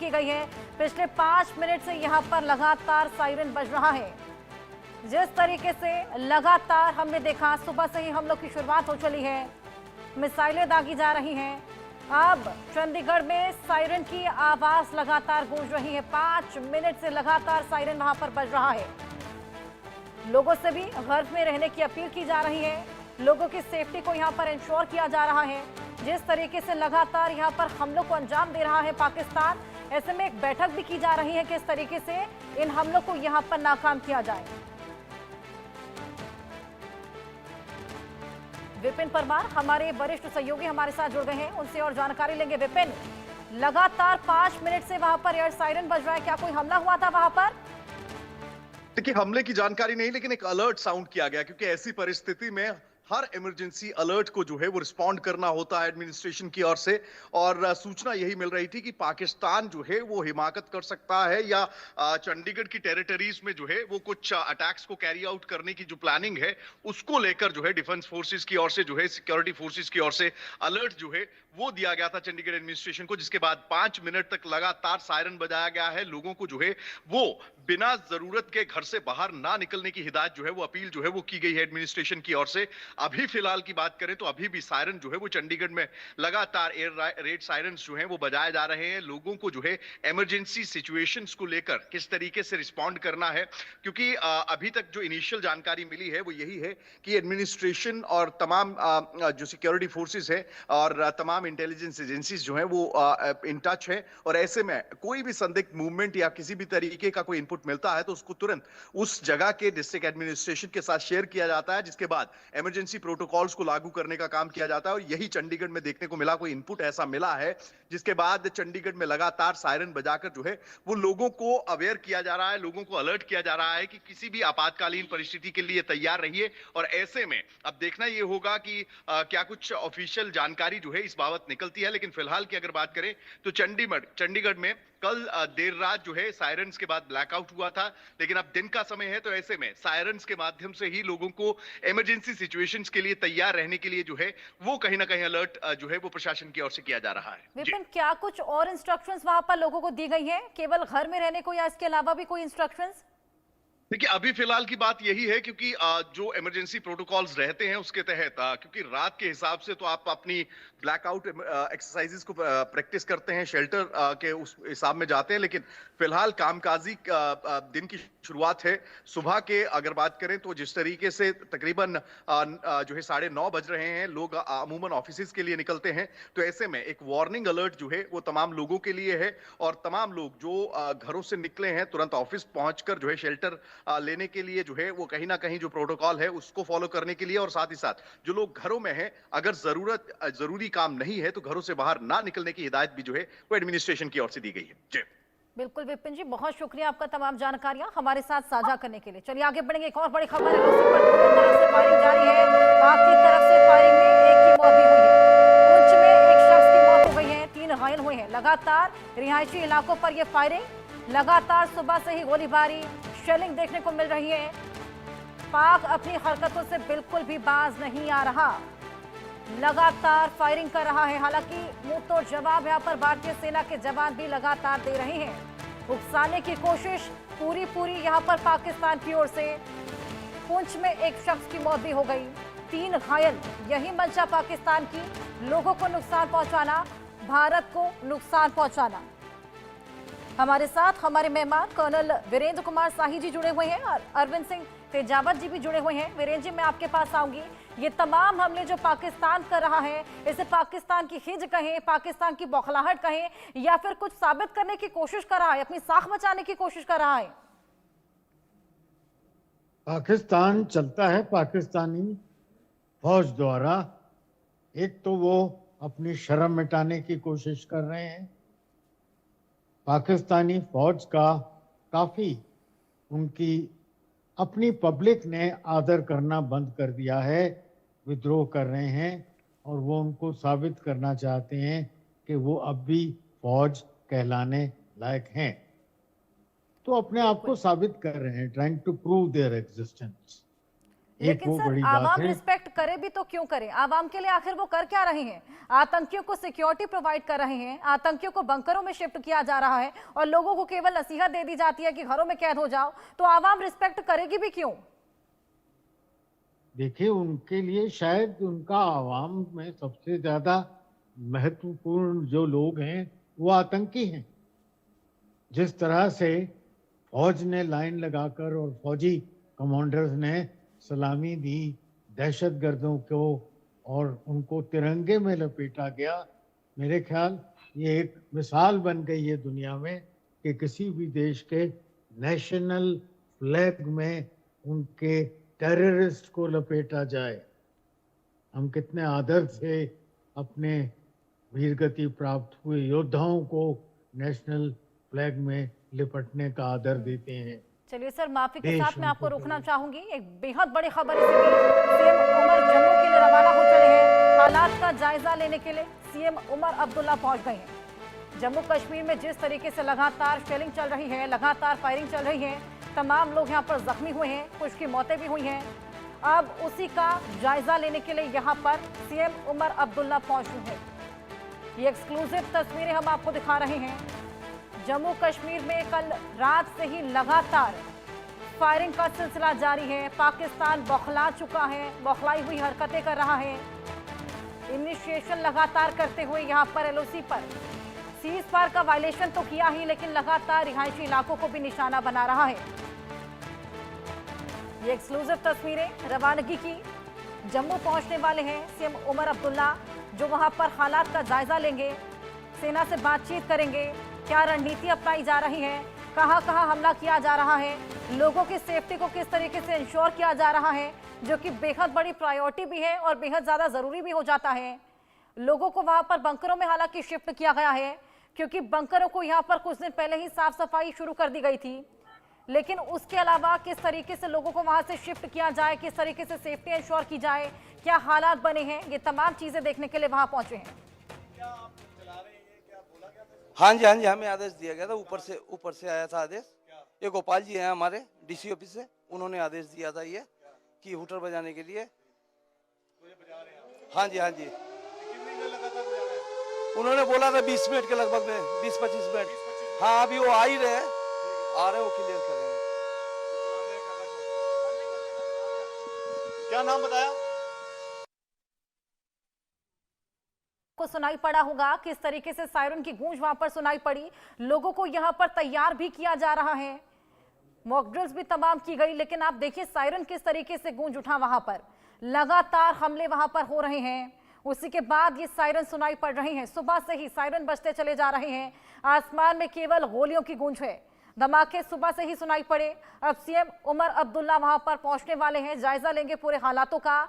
की गई है। पिछले 5 मिनट से यहाँ पर लगातार सायरन बज रहा है। जिस तरीके से लगातार हमने देखा, सुबह से ही हमलों की शुरुआत हो चली है, मिसाइलें दागी जा रही हैं। अब चंडीगढ़ में सायरन की आवाज लगातार गूंज रही है। 5 मिनट से लगातार सायरन वहां पर बज रहा है। लोगों से भी घर में रहने की अपील की जा रही है। लोगों की सेफ्टी को यहां पर इंश्योर किया जा रहा है। जिस तरीके से लगातार यहां पर हमलों को अंजाम दे रहा है पाकिस्तान, ऐसे में एक बैठक भी की जा रही है कि इस तरीके से इन हमलों को यहां पर नाकाम किया जाए। विपिन परमार हमारे वरिष्ठ सहयोगी हमारे साथ जुड़ गए हैं, उनसे और जानकारी लेंगे। विपिन, लगातार 5 मिनट से वहां पर एयर सायरन बज रहा है, क्या कोई हमला हुआ था वहां पर? देखिए, हमले की जानकारी नहीं, लेकिन एक अलर्ट साउंड किया गया, क्योंकि ऐसी परिस्थिति में हर इमरजेंसी अलर्ट को जो है वो रिस्पॉन्ड करना होता है एडमिनिस्ट्रेशन की ओर से। और सूचना यही मिल रही थी कि पाकिस्तान जो है वो हिमाकत कर सकता है या चंडीगढ़ की टेरिटरीज में जो है वो कुछ अटैक्स को कैरी आउट करने की जो प्लानिंग है उसको लेकर जो है डिफेंस फोर्सेस की ओर से जो है सिक्योरिटी फोर्सेस की ओर से अलर्ट जो है वो दिया गया था चंडीगढ़ एडमिनिस्ट्रेशन को, जिसके बाद 5 मिनट तक लगातार सायरन बजाया गया है। लोगों को जो है वो बिना जरूरत के घर से बाहर ना निकलने की हिदायत जो है वो अपील जो है वो की गई है एडमिनिस्ट्रेशन की ओर से। अभी फिलहाल की बात करें तो अभी भी सायरन जो है वो चंडीगढ़ में लगातार एयर रेड सायरन्स जो हैं वो बजाए जा रहे हैं। लोगों को जो है इमरजेंसी सिचुएशंस को लेकर किस तरीके से रिस्पॉन्ड करना है, क्योंकि अभी तक जो इनिशियल जानकारी मिली है वो यही है कि एडमिनिस्ट्रेशन और तमाम जो सिक्योरिटी फोर्सेस है और तमाम इंटेलिजेंस एजेंसीज जो हैं वो इन टच है। और ऐसे में कोई भी संदिग्ध मूवमेंट या किसी भी तरीके का कोई इनपुट मिलता है तो उसको तुरंत उस जगह के डिस्ट्रिक्ट एडमिनिस्ट्रेशन के साथ शेयर किया जाता है, जिसके बाद इमरजेंसी प्रोटोकॉल्स को लागू करने का काम किया जाता है। और यही चंडीगढ़ में देखने को मिला, कोई इनपुट ऐसा मिला है जिसके बाद चंडीगढ़ में लगातार सायरन बजाकर जो है वो लोगों को अवेयर किया जा रहा है, लोगों को अलर्ट किया जा रहा है कि किसी भी आपातकालीन परिस्थिति के लिए तैयार रहिए। और ऐसे में अब देखना यह होगा कि क्या कुछ ऑफिशियल जानकारी जो है इस बाबत निकलती है। लेकिन फिलहाल की अगर बात करें तो चंडीगढ़ में कल देर रात जो है सायरन्स के बाद ब्लैकआउट हुआ था, लेकिन अब दिन का समय है तो ऐसे में सायरन्स के माध्यम से ही लोगों को इमरजेंसी सिचुएशंस के लिए तैयार रहने के लिए जो है वो कहीं ना कहीं अलर्ट जो है वो प्रशासन की ओर से किया जा रहा है। विपिन, क्या कुछ और इंस्ट्रक्शंस वहां पर लोगों को दी गई हैं, केवल घर में रहने को, या इसके अलावा भी कोई इंस्ट्रक्शंस? देखिए, अभी फिलहाल की बात यही है, क्योंकि जो इमरजेंसी प्रोटोकॉल्स रहते हैं उसके तहत क्योंकि रात के हिसाब से तो आप अपनी ब्लैकआउट एक्सरसाइजेस को प्रैक्टिस करते हैं, शेल्टर के उस हिसाब में जाते हैं। लेकिन फिलहाल कामकाजी दिन की शुरुआत है। सुबह के अगर बात करें तो जिस तरीके से तकरीबन जो है 9:30 बज रहे हैं, लोग अमूमन ऑफिस के लिए निकलते हैं, तो ऐसे में एक वार्निंग अलर्ट जो है वो तमाम लोगों के लिए है। और तमाम लोग जो घरों से निकले हैं तुरंत ऑफिस पहुंचकर जो है शेल्टर लेने के लिए जो है वो कहीं ना कहीं जो प्रोटोकॉल है उसको फॉलो करने के लिए, और साथ ही साथ जो लोग घरों में हैं अगर जरूरी काम नहीं है तो घरों से बाहर ना निकलने की हिदायत भी जो है वो एडमिनिस्ट्रेशन की ओर से दी गई है। जी बिल्कुल विपिन जी, बहुत शुक्रिया आपका तमाम जानकारियां हमारे साथ साझा करने के लिए। चलिए आगे बढ़ेंगे। एक और बड़ी खबर है, लोसी पर दोनों तरफ से फायरिंग जारी है। पाक की तरफ से फायरिंग में एक की मौत भी हुई है, पुंछ में एक शख्स की मौत हो गई है, 3 घायल हुए हैं। लगातार रिहायशी इलाकों पर यह फायरिंग, लगातार सुबह से ही गोलीबारी, शेलिंग देखने को मिल रही है। पाक अपनी हरकतों से बिल्कुल भी बाज नहीं आ रहा, लगातार फायरिंग कर रहा है। हालांकि मुंह तोड़ जवाब यहां पर भारतीय सेना के जवान भी लगातार दे रहे हैं। उकसाने की कोशिश पूरी यहां पर पाकिस्तान की ओर से। पुंछ में एक शख्स की मौत भी हो गई, 3 घायल। यही मंशा पाकिस्तान की, लोगों को नुकसान पहुंचाना, भारत को नुकसान पहुंचाना। हमारे साथ हमारे मेहमान कर्नल वीरेंद्र कुमार शाही जी जुड़े हुए हैं और अरविंद सिंह तेजावत जी भी जुड़े हुए हैं। वीरेंद्र जी, मैं आपके पास आऊंगी। ये तमाम हमले जो पाकिस्तान कर रहा है, इसे पाकिस्तान की हिज कहें, पाकिस्तान की बौखलाहट कहें, या फिर कुछ साबित करने की कोशिश कर रहा है, अपनी साख बचाने की कोशिश कर रहा है? पाकिस्तान चलता है पाकिस्तानी फौज द्वारा। एक तो वो अपनी शर्म मिटाने की कोशिश कर रहे हैं। पाकिस्तानी फौज का काफी उनकी अपनी पब्लिक ने आदर करना बंद कर दिया है, विद्रोह कर रहे हैं और वो उनको साबित करना चाहते हैं कि वो अब भी फौज कहलाने लायक हैं। तो अपने आप को साबित कर रहे हैं, trying to prove their existence. एक लेकिन वो सर बड़ी बात आवाम है। रिस्पेक्ट करे भी तो क्यों करे? आवाम के लिए आखिर वो कर क्या रहे हैं? आतंकियों को सिक्योरिटी प्रोवाइड कर रहे हैं, आतंकियों को बंकरों में शिफ्ट किया जा रहा है और लोगों को केवल नसीहत दे दी जाती है कि घरों में कैद हो जाओ, तो आवाम रिस्पेक्ट करेगी भी क्यों? देखिए, उनके लिए शायद उनका आवाम में सबसे ज्यादा महत्वपूर्ण जो लोग हैं वो आतंकी हैं। जिस तरह से फौज ने लाइन लगाकर और फौजी कमांडर्स ने सलामी दी दहशतगर्दों को और उनको तिरंगे में लपेटा गया, मेरे ख्याल ये एक मिसाल बन गई है दुनिया में कि किसी भी देश के नेशनल फ्लैग में उनके टेररिस्ट को लपेटा जाए। हम कितने आदर से अपने वीरगति प्राप्त हुए योद्धाओं को नेशनल फ्लैग में लिपटने का आदर देते हैं। चलिए सर, माफी के देश साथ मैं आपको उनको रोकना चाहूंगी। एक बेहद बड़ी खबर इसी बीच सीएम उमर जम्मू के लिए रवाना हो चले हैं। हालात का जायजा लेने के लिए सीएम उमर अब्दुल्ला पहुंच गए हैं। जम्मू कश्मीर में जिस तरीके से लगातार शेलिंग चल रही है, लगातार फायरिंग चल रही है, तमाम लोग यहाँ पर जख्मी हुए हैं, कुछ की मौतें भी हुई हैं। अब उसी का जायजा लेने के लिए यहाँ पर सीएम उमर अब्दुल्ला पहुंचे हैं। ये एक्सक्लूसिव तस्वीरें हम आपको दिखा रहे हैं। जम्मू कश्मीर में कल रात से ही लगातार फायरिंग का सिलसिला जारी है। पाकिस्तान बौखला चुका है, बौखलाई हुई हरकतें कर रहा है। इनिशिएशन लगातार करते हुए यहाँ पर एलओसी पर सीज फायर का वायलेशन तो किया ही, लेकिन लगातार रिहायशी इलाकों को भी निशाना बना रहा है। ये एक्सक्लूसिव तस्वीरें रवानगी की। जम्मू पहुंचने वाले हैं सीएम उमर अब्दुल्ला, जो वहां पर हालात का जायजा लेंगे, सेना से बातचीत करेंगे, क्या रणनीति अपनाई जा रही है, कहां कहां हमला किया जा रहा है, लोगों की सेफ्टी को किस तरीके से इंश्योर किया जा रहा है, जो कि बेहद बड़ी प्रायोरिटी भी है और बेहद ज्यादा जरूरी भी हो जाता है। लोगों को वहां पर बंकरों में हालांकि शिफ्ट किया गया है, क्योंकि बंकरों को यहाँ पर कुछ दिन पहले ही साफ सफाई शुरू कर दी गई थी। लेकिन उसके अलावा किस तरीके से लोगों को वहां से शिफ्ट किया जाए, किस तरीके से सेफ्टी इंश्योर की जाए, क्या हालात बने हैं, ये तमाम चीजें देखने के लिए वहां पहुंचे हैं। हाँ जी, हमें आदेश दिया गया था, ऊपर से आया था आदेश। ये गोपाल जी हैं हमारे डीसी ऑफिस से, उन्होंने आदेश दिया था ये कि हुटर बजाने के लिए। हाँ जी उन्होंने बोला था 20 मिनट के लगभग में, 20-25 मिनट। हाँ, अभी वो आ ही रहे हैं, आ रहे, वो क्लियर करेंगे। क्या नाम बताया? को सुनाई पड़ा होगा किस तरीके से सायरन की गूंज वहां पर सुनाई पड़ी। लोगों को यहां पर तैयार भी किया जा रहा है, मॉक ड्रिल्स भी तमाम की गई, लेकिन आप देखिए सायरन किस तरीके से गूंज उठा। वहां पर लगातार हमले वहां पर हो रहे हैं, उसी के बाद ये सायरन सुनाई पड़ रही हैं। सुबह से ही सायरन बजते चले जा रहे हैं, आसमान में केवल गोलियों की गूंज है। धमाके सुबह से ही सुनाई पड़े। अब सीएम उमर अब्दुल्ला वहां पर पहुंचने वाले हैं, जायजा लेंगे पूरे हालातों का।